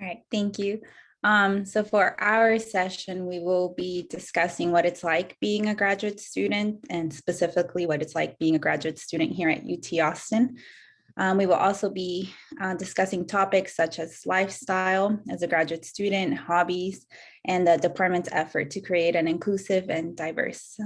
All right, thank you. So for our session, we will be discussing what it's like being a graduate student and specifically what it's like being a graduate student here at UT Austin. We will also be discussing topics such as lifestyle as a graduate student, hobbies, and the department's effort to create an inclusive and diverse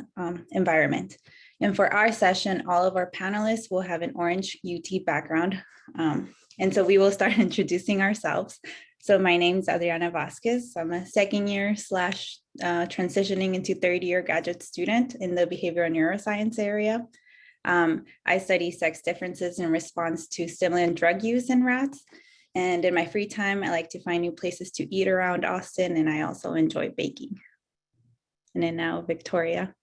environment. And for our session, all of our panelists will have an orange UT background. And so we will start introducing ourselves. So my name is Adriana Vasquez. I'm a second year slash transitioning into third year graduate student in the behavioral neuroscience area. I study sex differences in response to stimulant drug use in rats. And in my free time, I like to find new places to eat around Austin, and I also enjoy baking. And then now, Victoria.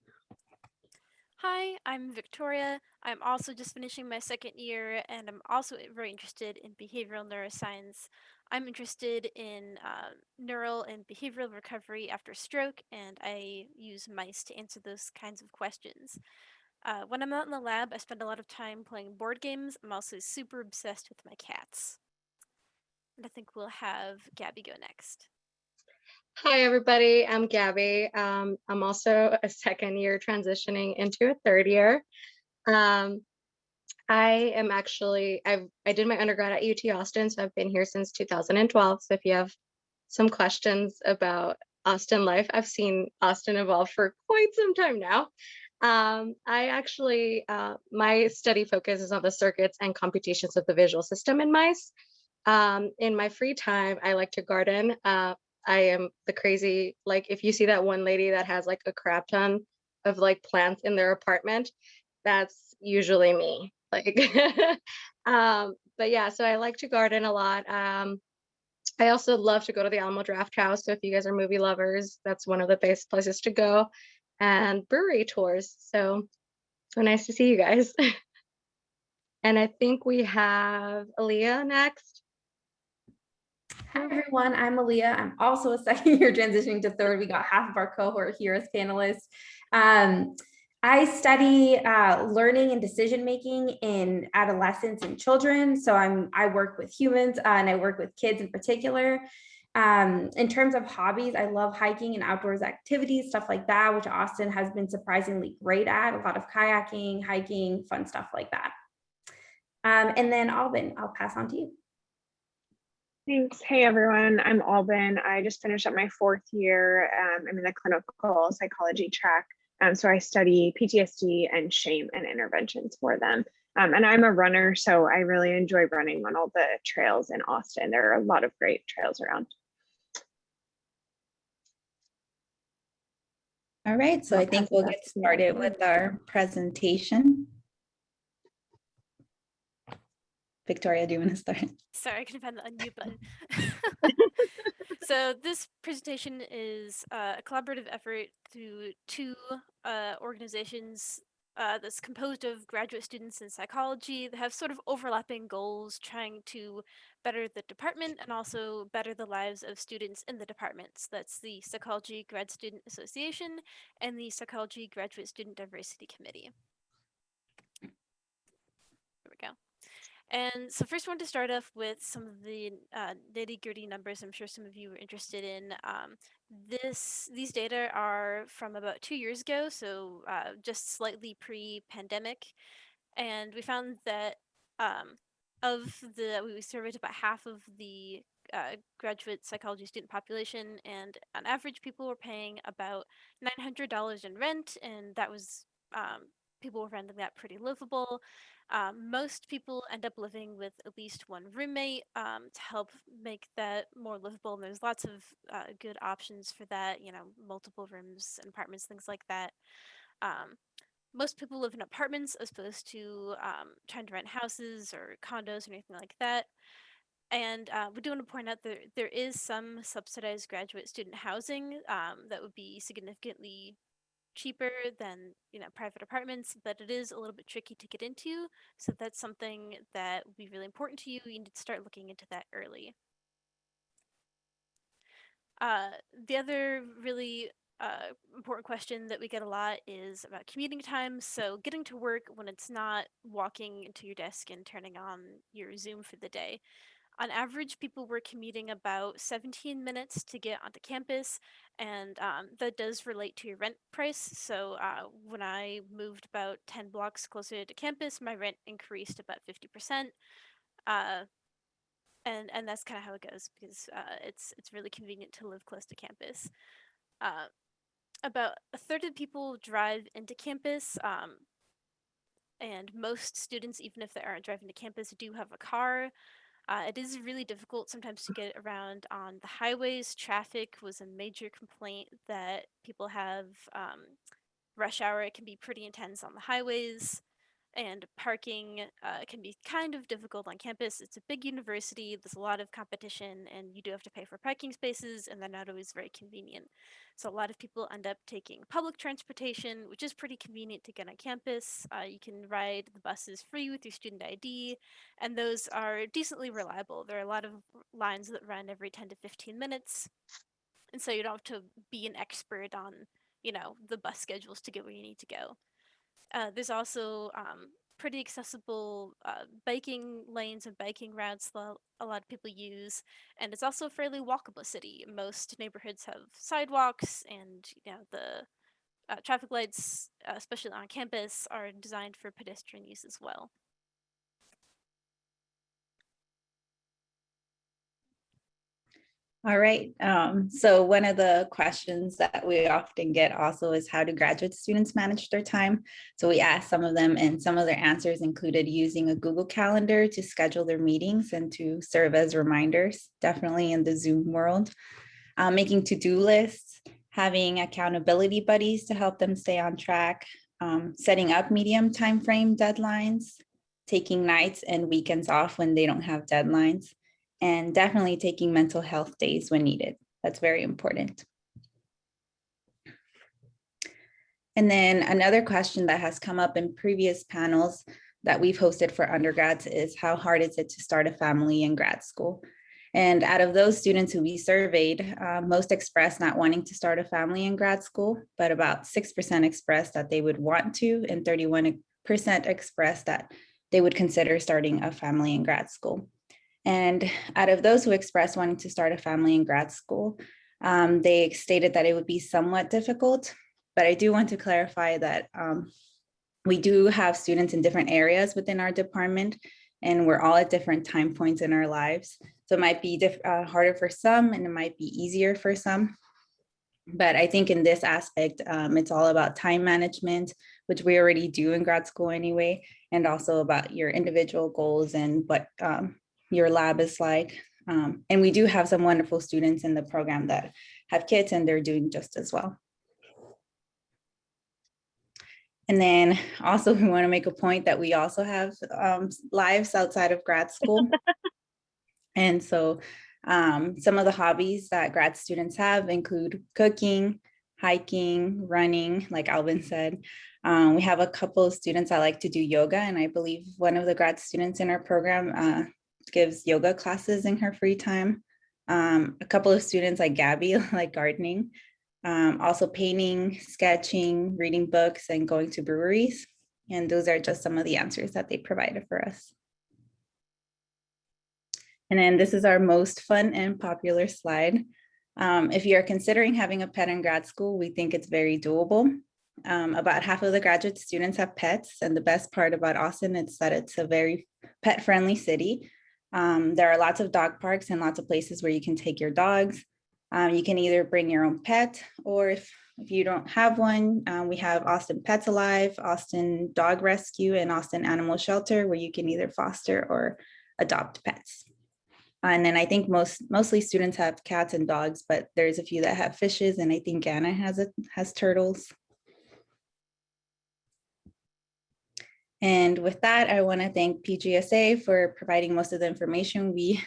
Hi, I'm Victoria. I'm also just finishing my second year, and I'm also very interested in behavioral neuroscience. I'm interested in neural and behavioral recovery after stroke, and I use mice to answer those kinds of questions. When I'm out in the lab, I spend a lot of time playing board games. I'm also super obsessed with my cats. And I think we'll have Gabby go next. Hi, everybody. I'm Gabby. I'm also a second year transitioning into a third year. I am actually, I did my undergrad at UT Austin, so I've been here since 2012. So if you have some questions about Austin life, I've seen Austin evolve for quite some time now. I actually, my study focus is on the circuits and computations of the visual system in mice. In my free time, I like to garden. I am the crazy, like if you see that one lady that has like a crap ton of like plants in their apartment, that's usually me. Like, but yeah, so I like to garden a lot. I also love to go to the Alamo Draft House. So if you guys are movie lovers, that's one of the best places to go. And brewery tours. So nice to see you guys. And I think we have Aaliyah next. Hi everyone, I'm Aaliyah. I'm also a second year transitioning to third. We got half of our cohort here as panelists. I study learning and decision making in adolescents and children. So I work with humans and I work with kids in particular. In terms of hobbies, I love hiking and outdoors activities, stuff like that, which Austin has been surprisingly great at. A lot of kayaking, hiking, fun stuff like that. And then Alvin, I'll pass on to you. Thanks. Hey, everyone. I'm Alban. I just finished up my fourth year. I'm in the clinical psychology track. So I study PTSD and shame and interventions for them. And I'm a runner, so I really enjoy running on all the trails in Austin. There are a lot of great trails around. All right, so I think we'll get started with our presentation. Victoria, do you want to start? Sorry, I couldn't find the unmute button. So this presentation is a collaborative effort through two organizations that's composed of graduate students in psychology that have sort of overlapping goals, trying to better the department and also better the lives of students in the departments. That's the Psychology Grad Student Association and the Psychology Graduate Student Diversity Committee. There we go. And so first I want to start off with some of the nitty-gritty numbers I'm sure some of you are interested in. These data are from about 2 years ago, so just slightly pre-pandemic. And we found that we surveyed about half of the graduate psychology student population, and on average people were paying about $900 in rent, and that was people were finding that pretty livable. Most people end up living with at least one roommate to help make that more livable. And there's lots of good options for that, you know, multiple rooms and apartments, things like that. Most people live in apartments as opposed to trying to rent houses or condos or anything like that. And we do want to point out that there is some subsidized graduate student housing that would be significantly cheaper than, you know, private apartments, but it is a little bit tricky to get into. So that's something that would be really important to you. You need to start looking into that early. The other really important question that we get a lot is about commuting time. So getting to work when it's not walking into your desk and turning on your Zoom for the day. on average, people were commuting about 17 minutes to get onto campus, and that does relate to your rent price. So when I moved about 10 blocks closer to campus, my rent increased about 50%. And that's kind of how it goes because it's really convenient to live close to campus. About a third of people drive into campus, and most students, even if they aren't driving to campus, do have a car. It is really difficult sometimes to get around on the highways. Traffic was a major complaint that people have. Rush hour, it can be pretty intense on the highways, and parking can be kind of difficult on campus. It's a big university, there's a lot of competition, and you do have to pay for parking spaces, and they're not always very convenient. So a lot of people end up taking public transportation, which is pretty convenient to get on campus. You can ride the buses free with your student ID, and those are decently reliable. There are a lot of lines that run every 10 to 15 minutes, and so you don't have to be an expert on, the bus schedules to get where you need to go. There's also pretty accessible biking lanes and biking routes that a lot of people use, and it's also a fairly walkable city. Most neighborhoods have sidewalks, and the traffic lights, especially on campus, are designed for pedestrian use as well. All right. So one of the questions that we often get also is how do graduate students manage their time? So we asked some of them, and some of their answers included using a Google Calendar to schedule their meetings and to serve as reminders, definitely in the Zoom world. Making to-do lists, having accountability buddies to help them stay on track, setting up medium timeframe deadlines, taking nights and weekends off when they don't have deadlines, and definitely taking mental health days when needed. That's very important. And then another question that has come up in previous panels that we've hosted for undergrads is how hard is it to start a family in grad school? And out of those students who we surveyed, most expressed not wanting to start a family in grad school, but about 6% expressed that they would want to, and 31% expressed that they would consider starting a family in grad school. And out of those who expressed wanting to start a family in grad school, they stated that it would be somewhat difficult. But I do want to clarify that we do have students in different areas within our department, and we're all at different time points in our lives. So it might be harder for some, and it might be easier for some. But I think in this aspect, it's all about time management, which we already do in grad school anyway, and also about your individual goals and what your lab is like. And we do have some wonderful students in the program that have kids, and they're doing just as well. And then also we want to make a point that we also have lives outside of grad school. And so some of the hobbies that grad students have include cooking, hiking, running, like Alvin said. We have a couple of students that like to do yoga, and I believe one of the grad students in our program gives yoga classes in her free time. A couple of students like Gabby like gardening, also painting, sketching, reading books, and going to breweries. And those are just some of the answers that they provided for us. And then this is our most fun and popular slide. If you're considering having a pet in grad school, we think it's very doable. About half of the graduate students have pets, and the best part about Austin is that it's a very pet-friendly city. There are lots of dog parks and lots of places where you can take your dogs. You can either bring your own pet, or if you don't have one, we have Austin Pets Alive, Austin Dog Rescue, and Austin Animal Shelter, where you can either foster or adopt pets. And then I think mostly students have cats and dogs, but there's a few that have fishes, and I think Anna has turtles. And with that, I want to thank PGSA for providing most of the information we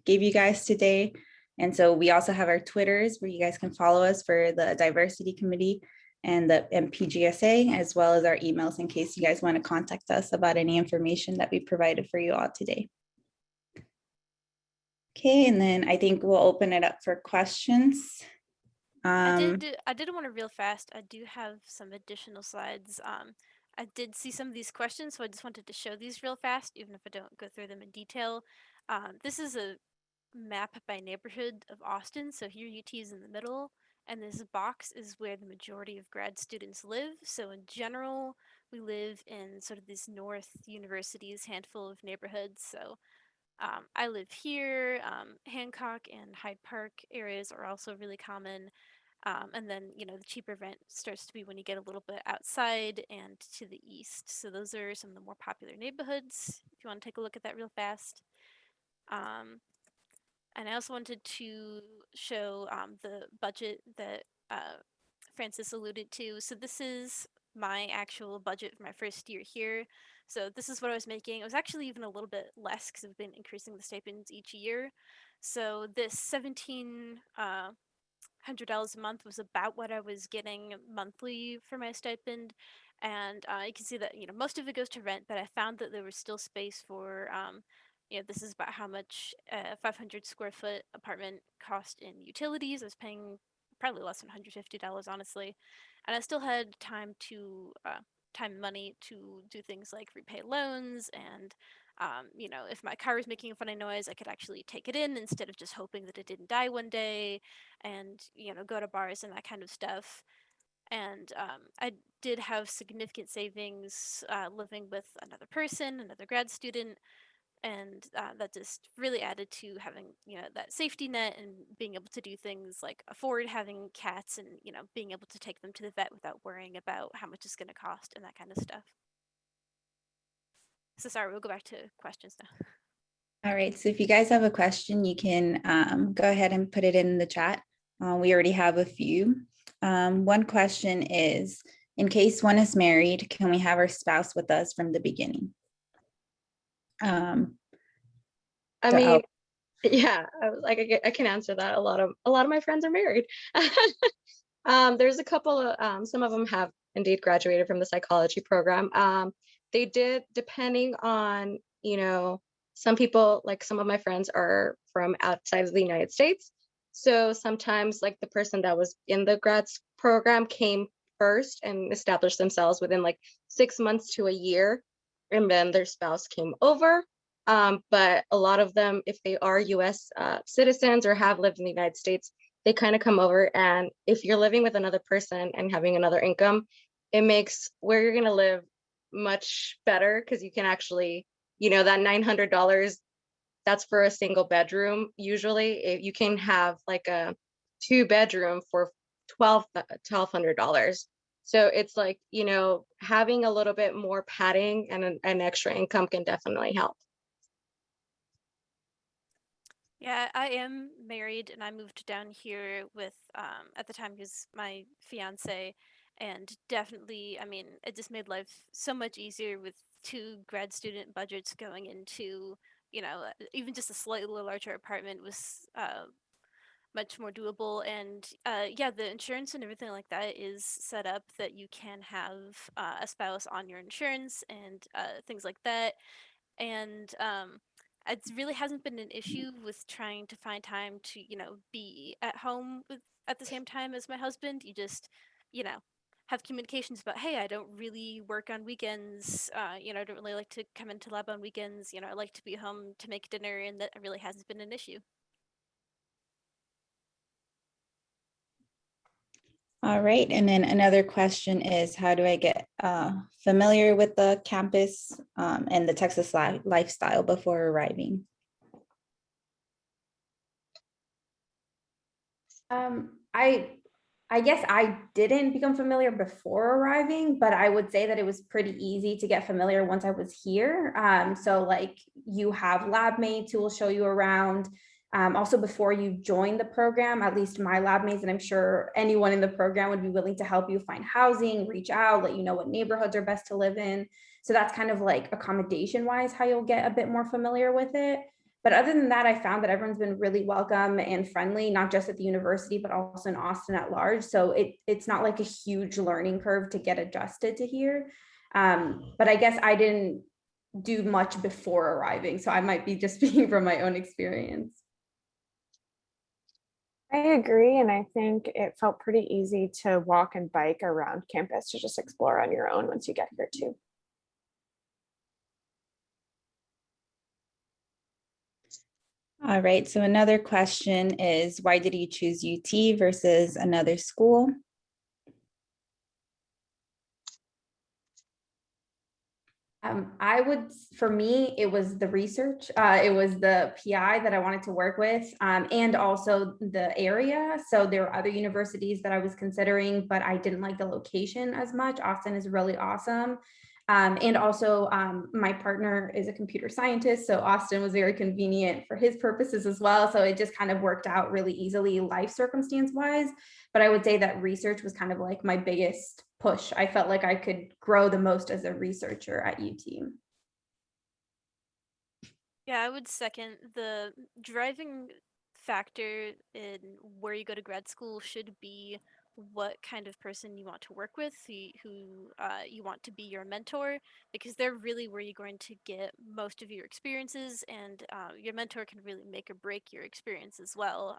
gave you guys today. And so we also have our Twitters where you guys can follow us for the Diversity Committee and the PGSA, as well as our emails in case you guys want to contact us about any information that we provided for you all today. Okay, and then I think we'll open it up for questions. I did want to real fast. I do have some additional slides. I did see some of these questions, so I just wanted to show these real fast, even if I don't go through them in detail. This is a map by neighborhood of Austin. So here UT is in the middle, and this box is where the majority of grad students live. So in general, we live in sort of these North University's handful of neighborhoods. So I live here. Hancock and Hyde Park areas are also really common. And then, the cheaper rent starts to be when you get a little bit outside and to the east. So those are some of the more popular neighborhoods, if you want to take a look at that real fast. And I also wanted to show the budget that Francis alluded to. So this is my actual budget for my first year here. So this is what I was making. It was actually even a little bit less because I've been increasing the stipends each year. So this $1,700 a month was about what I was getting monthly for my stipend. And you can see that, most of it goes to rent, but I found that there was still space for, this is about how much a 500 square foot apartment cost in utilities. I was paying probably less than $150, honestly. And I still had time and money to do things like repay loans and if my car was making a funny noise, I could actually take it in instead of just hoping that it didn't die one day and, go to bars and that kind of stuff. And I did have significant savings living with another person, another grad student, and that just really added to having, that safety net and being able to do things like afford having cats and, being able to take them to the vet without worrying about how much it's going to cost and that kind of stuff. So sorry, we'll go back to questions now. All right, so if you guys have a question, you can go ahead and put it in the chat. We already have a few. One question is, in case one is married, can we have our spouse with us from the beginning? I So mean, yeah, I can answer that. A lot of my friends are married. There's a couple of some of them have indeed graduated from the psychology program. They did, depending on, some people, like some of my friends are from outside of the United States. So sometimes like the person that was in the grads program came first and established themselves within like 6 months to a year, and then their spouse came over. But a lot of them, if they are US citizens or have lived in the United States, they kind of come over. And if you're living with another person and having another income, it makes where you're going to live much better, because you can actually, that $900, that's for a single bedroom. Usually you can have like a 2-bedroom for $1,200. So it's like, having a little bit more padding and an extra income can definitely help. Yeah, I am married and I moved down here with, at the time, he was my fiance. And definitely, I mean, it just made life so much easier with 2 grad student budgets going into, even just a slightly larger apartment was much more doable. And yeah, the insurance and everything like that is set up that you can have a spouse on your insurance and things like that. And it really hasn't been an issue with trying to find time to, be at home at the same time as my husband. You just, have communications about, hey, I don't really work on weekends. I don't really like to come into lab on weekends. I like to be home to make dinner, and that really hasn't been an issue. all right, and then another question is, how do I get familiar with the campus and the Texas lifestyle before arriving? I guess I didn't become familiar before arriving, but I would say that it was pretty easy to get familiar once I was here. So like you have lab mates who will show you around. Also, before you join the program, at least my lab mates, and I'm sure anyone in the program would be willing to help you find housing, reach out, let you know what neighborhoods are best to live in. So that's kind of like accommodation wise how you'll get a bit more familiar with it. But other than that, I found that everyone's been really welcome and friendly, not just at the university, but also in Austin at large. So it's not like a huge learning curve to get adjusted to here. But I guess I didn't do much before arriving, so I might be just speaking from my own experience. I agree, and I think it felt pretty easy to walk and bike around campus to just explore on your own once you get here too. All right, so another question is, why did you choose UT versus another school? For me, it was the research. It was the PI that I wanted to work with, and also the area. So there were other universities that I was considering, but I didn't like the location as much. Austin is really awesome. And also my partner is a computer scientist, so Austin was very convenient for his purposes as well. So it just kind of worked out really easily life circumstance wise. But I would say that research was kind of like my biggest push. I felt like I could grow the most as a researcher at UT. Yeah, I would second the driving factor in where you go to grad school should be what kind of person you want to work with, who you want to be your mentor, because they're really where you're going to get most of your experiences, and your mentor can really make or break your experience as well.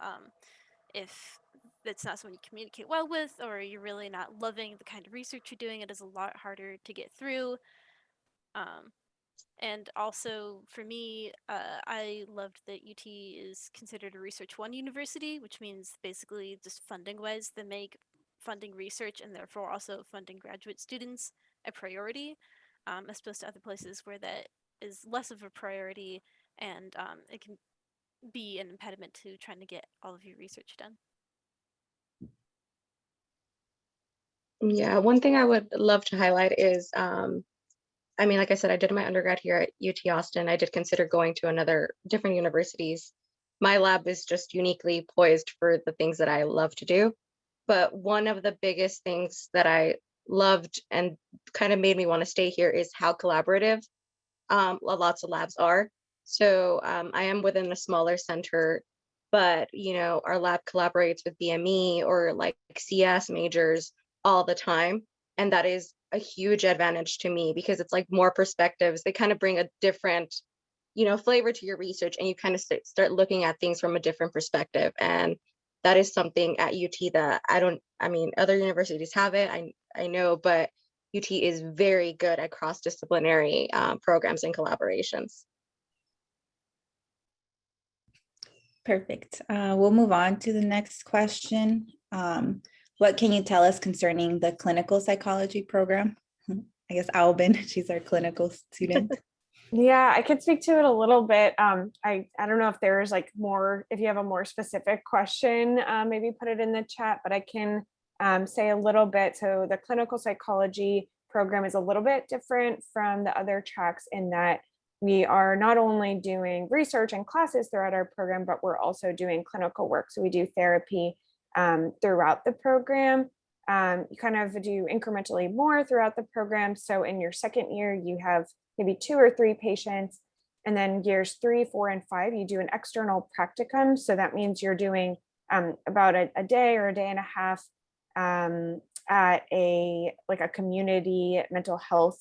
If that's not someone you communicate well with, or you're really not loving the kind of research you're doing, it is a lot harder to get through. And also for me, I loved that UT is considered a Research One university, which means basically just funding wise, they make funding research and therefore also funding graduate students a priority, as opposed to other places where that is less of a priority, and it can be an impediment to trying to get all of your research done. Yeah, one thing I would love to highlight is, I mean, like I said, I did my undergrad here at UT Austin. I did consider going to another different universities. My lab is just uniquely poised for the things that I love to do. But one of the biggest things that I loved and kind of made me want to stay here is how collaborative lots of labs are. So I am within a smaller center, but our lab collaborates with BME or like CS majors all the time, and that is a huge advantage to me because it's like more perspectives. They kind of bring a different flavor to your research, and you kind of start looking at things from a different perspective. And that is something at UT that I mean, other universities have it, I know, but UT is very good at cross-disciplinary programs and collaborations. Perfect. We'll move on to the next question. What can you tell us concerning the clinical psychology program? I guess Albin, she's our clinical student. Yeah, I could speak to it a little bit. I don't know if there's like more, if you have a more specific question, maybe put it in the chat, but I can say a little bit. So the clinical psychology program is a little bit different from the other tracks in that we are not only doing research and classes throughout our program, but we're also doing clinical work. So we do therapy throughout the program. You kind of do incrementally more throughout the program. So in your second year, you have maybe 2 or 3 patients. And then years 3, 4, and 5, you do an external practicum. So that means you're doing about a day or a day and a half at a community mental health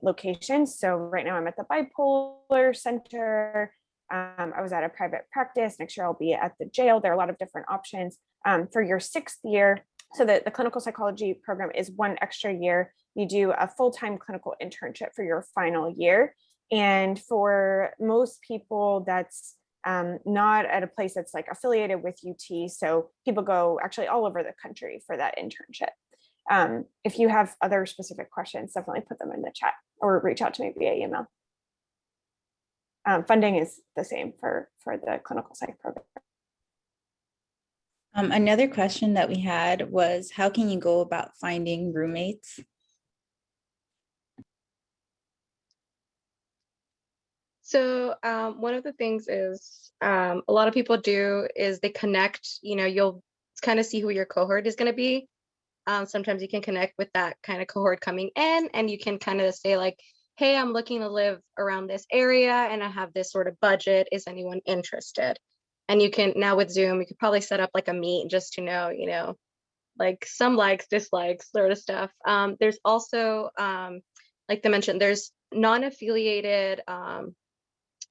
location. So right now I'm at the bipolar center. I was at a private practice. Next year I'll be at the jail. There are a lot of different options for your 6th year. So the clinical psychology program is 1 extra year. You do a full-time clinical internship for your final year. And for most people, that's not at a place that's like affiliated with UT. So people go actually all over the country for that internship. If you have other specific questions, definitely put them in the chat or reach out to me via email. Funding is the same for the clinical psych program. Another question that we had was, how can you go about finding roommates? So one of the things is a lot of people do is they connect, you'll kind of see who your cohort is going to be. Sometimes you can connect with that kind of cohort coming in, and you can kind of say like, hey, I'm looking to live around this area and I have this sort of budget. Is anyone interested? And you can now with Zoom, you could probably set up like a meet just to know, like some likes, dislikes sort of stuff. There's also, like they mentioned, there's non-affiliated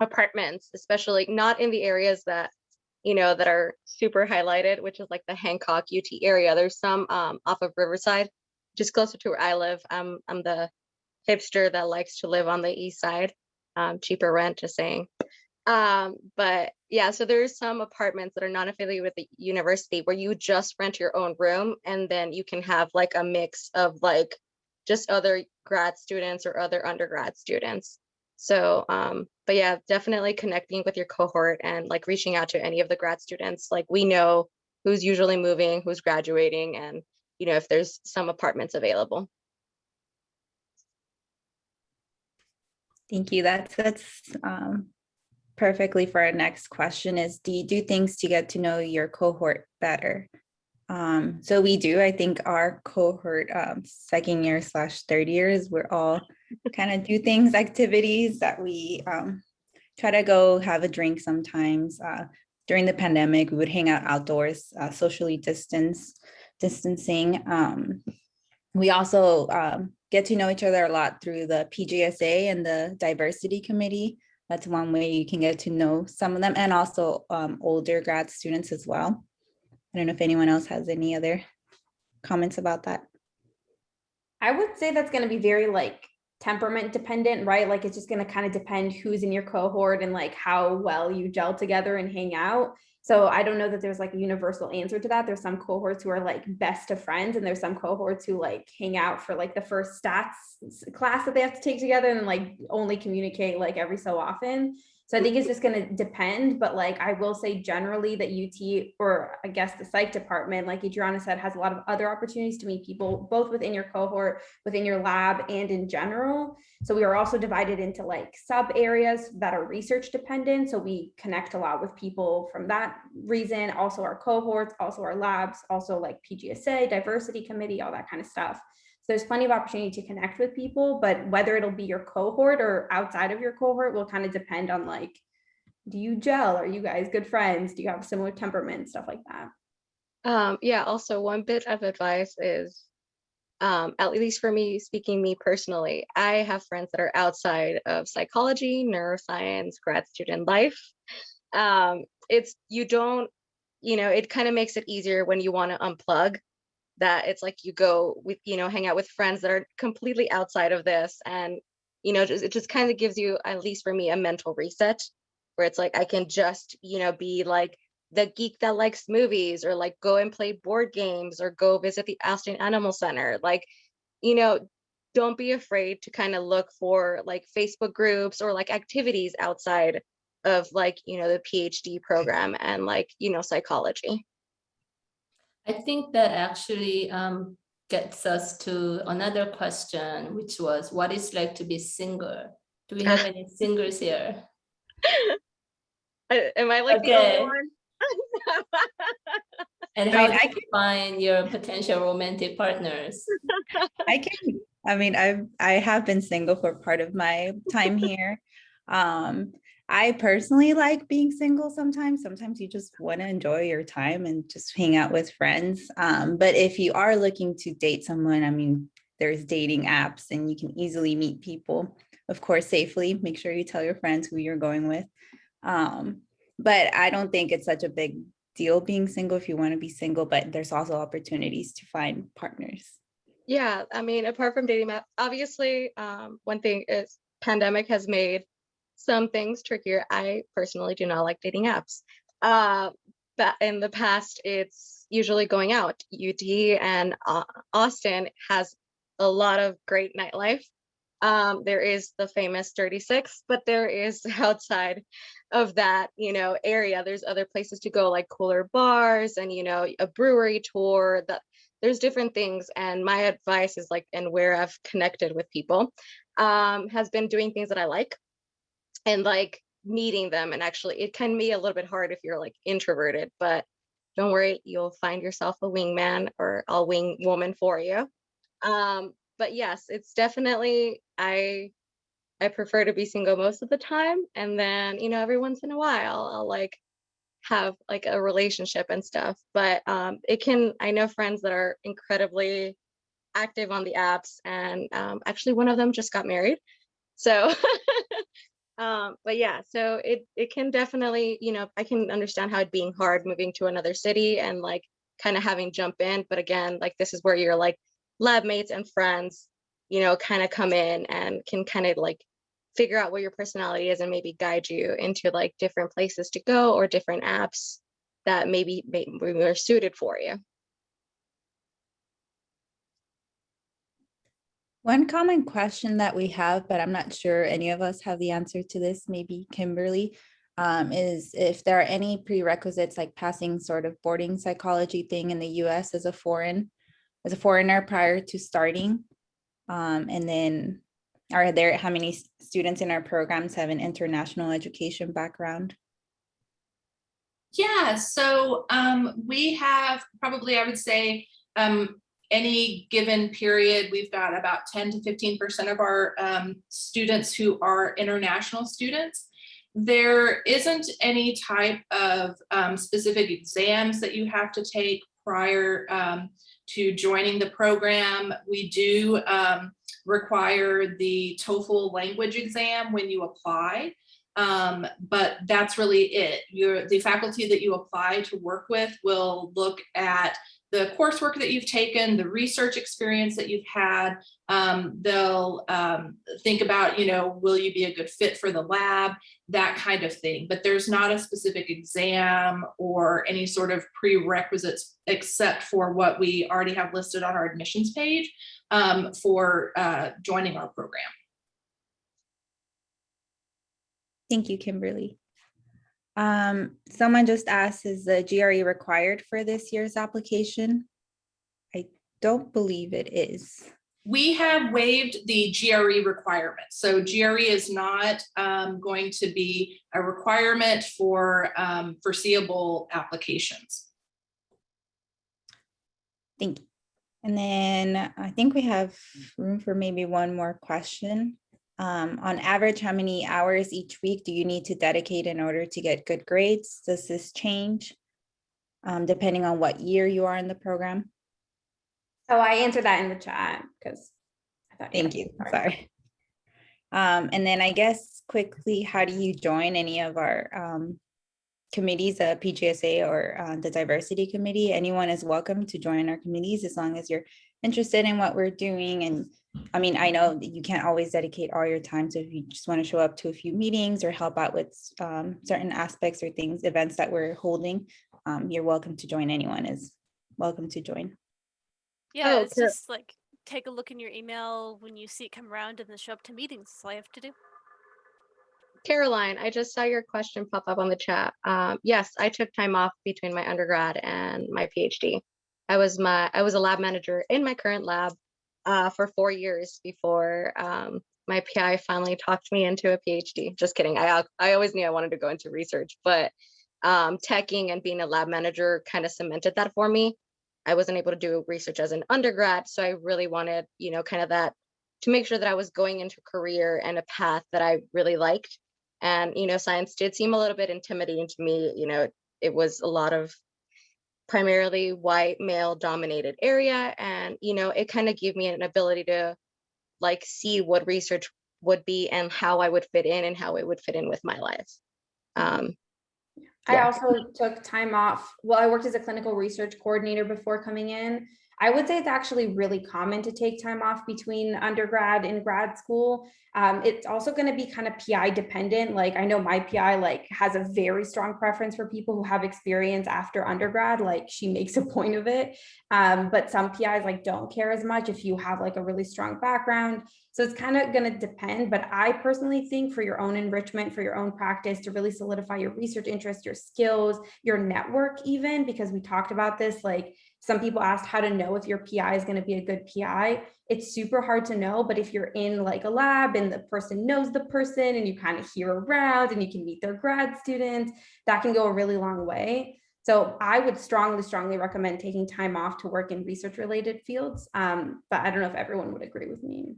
apartments, especially not in the areas that that are super highlighted, which is like the Hancock UT area. There's some off of Riverside, just closer to where I live. I'm the hipster that likes to live on the east side. Cheaper rent, just saying. But yeah, so there's some apartments that are not affiliated with the university where you just rent your own room, and then you can have like a mix of like just other grad students or other undergrad students. So, but yeah, definitely connecting with your cohort and like reaching out to any of the grad students. Like we know who's usually moving, who's graduating, and if there's some apartments available. Thank you. That's perfectly for our next question is, do you do things to get to know your cohort better? So we do. I think our cohort, second year / third years, we're all kind of do things, activities that we try to go have a drink sometimes. During the pandemic, we would hang out outdoors, socially distancing. We also get to know each other a lot through the PGSA and the diversity committee. That's one way you can get to know some of them, and also older grad students as well. I don't know if anyone else has any other comments about that. I would say that's going to be very like temperament dependent, right? Like it's just going to kind of depend who's in your cohort and like how well you gel together and hang out. So I don't know that there's like a universal answer to that. There's some cohorts who are like best of friends, and there's some cohorts who like hang out for like the first stats class that they have to take together and like only communicate like every so often. So I think it's just going to depend, but like I will say generally that UT, or I guess the psych department, like Adriana said, has a lot of other opportunities to meet people both within your cohort, within your lab, and in general. So we are also divided into like sub areas that are research dependent. So we connect a lot with people from that reason, also our cohorts, also our labs, also like PGSA, diversity committee, all that kind of stuff. There's plenty of opportunity to connect with people, but whether it'll be your cohort or outside of your cohort will kind of depend on like, do you gel? Are you guys good friends? Do you have similar temperament? Stuff like that. Yeah, also one bit of advice is, at least for me, speaking me personally, I have friends that are outside of psychology, neuroscience, grad student life. It's, you don't, it kind of makes it easier when you want to unplug, that it's like you go with, hang out with friends that are completely outside of this. And, it just kind of gives you, at least for me, a mental reset where it's like, I can just, be like the geek that likes movies, or like go and play board games, or go visit the Austin Animal Center. Like, don't be afraid to kind of look for like Facebook groups or like activities outside of like, the PhD program and like, psychology. I think that actually gets us to another question, which was, what is like to be single? Do we have any singles here? Am I like the only one? And how do you find your potential romantic partners? I have been single for part of my time here. I personally like being single sometimes. Sometimes you just want to enjoy your time and just hang out with friends. But if you are looking to date someone, there's dating apps and you can easily meet people, of course, safely. Make sure you tell your friends who you're going with. But I don't think it's such a big deal being single if you want to be single, but there's also opportunities to find partners. Yeah, apart from dating apps, obviously, one thing is pandemic has made some things trickier. I personally do not like dating apps. But in the past, it's usually going out. UT and Austin has a lot of great nightlife. There is the famous 36, but there is outside of that, area, there's other places to go, like cooler bars and, a brewery tour. That there's different things. And my advice is like, and where I've connected with people, has been doing things that I like and like meeting them. And actually it can be a little bit hard if you're like introverted, but don't worry, you'll find yourself a wingman, or I'll wing woman for you. But yes, it's definitely, I prefer to be single most of the time. And then, every once in a while I'll like have like a relationship and stuff. But I know friends that are incredibly active on the apps, and actually one of them just got married. So but yeah, so it can definitely, I can understand how it being hard moving to another city and like kind of having jump in. But again, like this is where your like lab mates and friends, kind of come in and can kind of like figure out what your personality is and maybe guide you into like different places to go or different apps that maybe are suited for you. One common question that we have, but I'm not sure any of us have the answer to this, maybe Kimberly, is if there are any prerequisites like passing sort of boarding psychology thing in the US as a foreigner prior to starting. And then are there, how many students in our programs have an international education background? Yeah, so we have probably, I would say, any given period, we've got about 10 to 15% of our students who are international students. There isn't any type of specific exams that you have to take prior to joining the program. We do require the TOEFL language exam when you apply. But that's really it. The faculty that you apply to work with will look at the coursework that you've taken, the research experience that you've had. They'll think about, will you be a good fit for the lab, that kind of thing. But there's not a specific exam or any sort of prerequisites except for what we already have listed on our admissions page for joining our program. Thank you, Kimberly. Someone just asked, is the GRE required for this year's application? I don't believe it is. We have waived the GRE requirement. So GRE is not going to be a requirement for foreseeable applications. Thank you. And then I think we have room for maybe one more question. On average, how many hours each week do you need to dedicate in order to get good grades? Does this change depending on what year you are in the program? So I answered that in the chat because I thought. Thank you. Sorry. And then I guess quickly, how do you join any of our committees, the PGSA or the diversity committee? Anyone is welcome to join our committees as long as you're interested in what we're doing. And I mean, I know that you can't always dedicate all your time. So if you just want to show up to a few meetings or help out with certain aspects or things, events that we're holding, you're welcome to join. Anyone is welcome to join. Yeah, it's just like take a look in your email when you see it come around and then show up to meetings. That's all you have to do. Caroline, I just saw your question pop up on the chat. Yes, I took time off between my undergrad and my PhD. I was a lab manager in my current lab for 4 years before my PI finally talked me into a PhD. Just kidding. I always knew I wanted to go into research, but teching and being a lab manager kind of cemented that for me. I wasn't able to do research as an undergrad, so I really wanted, kind of that to make sure that I was going into a career and a path that I really liked. And, science did seem a little bit intimidating to me. It was a lot of primarily white male dominated area. And, it kind of gave me an ability to like see what research would be and how I would fit in and how it would fit in with my life. I also took time off. Well, I worked as a clinical research coordinator before coming in. I would say it's actually really common to take time off between undergrad and grad school. It's also going to be kind of PI dependent. Like I know my PI has a very strong preference for people who have experience after undergrad. Like she makes a point of it. But some PIs don't care as much if you have a really strong background. So it's kind of going to depend. But I personally think for your own enrichment, for your own practice, to really solidify your research interest, your skills, your network, even because we talked about this, some people asked how to know if your PI is going to be a good PI. It's super hard to know, but if you're in a lab and the person knows the person and you kind of hear around and you can meet their grad students, that can go a really long way. So I would strongly recommend taking time off to work in research related fields. But I don't know if everyone would agree with me.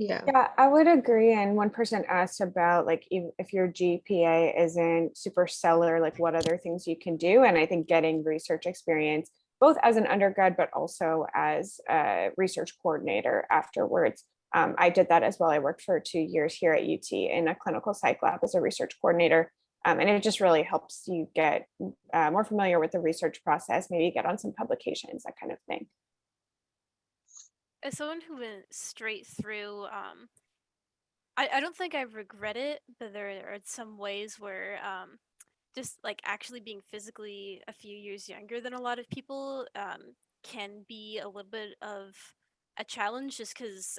Yeah, I would agree. And one person asked about if your GPA isn't super stellar, what other things you can do. And I think getting research experience, both as an undergrad, but also as a research coordinator afterwards. I did that as well. I worked for 2 years here at UT in a clinical psych lab as a research coordinator. And it just really helps you get more familiar with the research process, maybe get on some publications, that kind of thing. As someone who went straight through I don't think I regret it, but there are some ways where just like actually being physically a few years younger than a lot of people can be a little bit of a challenge, just because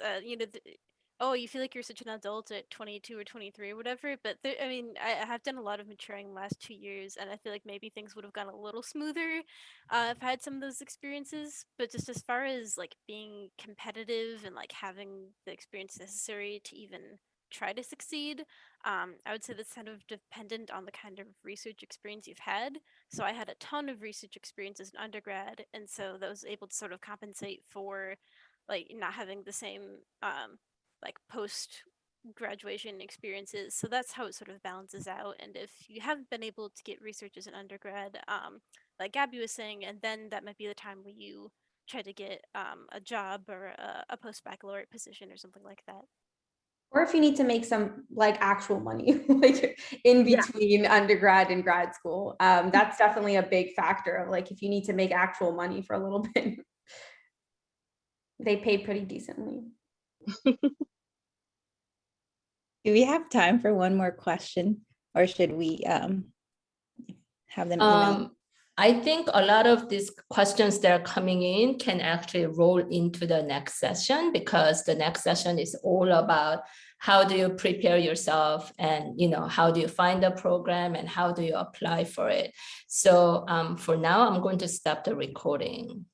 oh, you feel like you're such an adult at 22 or 23 or whatever, but I mean, I have done a lot of maturing in the last 2 years, and I feel like maybe things would have gone a little smoother if I had some of those experiences. But just as far as like being competitive and like having the experience necessary to even try to succeed, I would say that's kind of dependent on the kind of research experience you've had. So I had a ton of research experience as an undergrad, and so that was able to sort of compensate for like not having the same like post graduation experiences. So that's how it sort of balances out. And if you haven't been able to get research as an undergrad, like Gabby was saying, and then that might be the time where you try to get a job or a post baccalaureate position or something like that. Or if you need to make some like actual money, like in between undergrad and grad school, that's definitely a big factor of like if you need to make actual money for a little bit. They pay pretty decently. Do we have time for one more question, or should we have them email? I think a lot of these questions that are coming in can actually roll into the next session, because the next session is all about how do you prepare yourself, and how do you find the program and how do you apply for it. So for now, I'm going to stop the recording.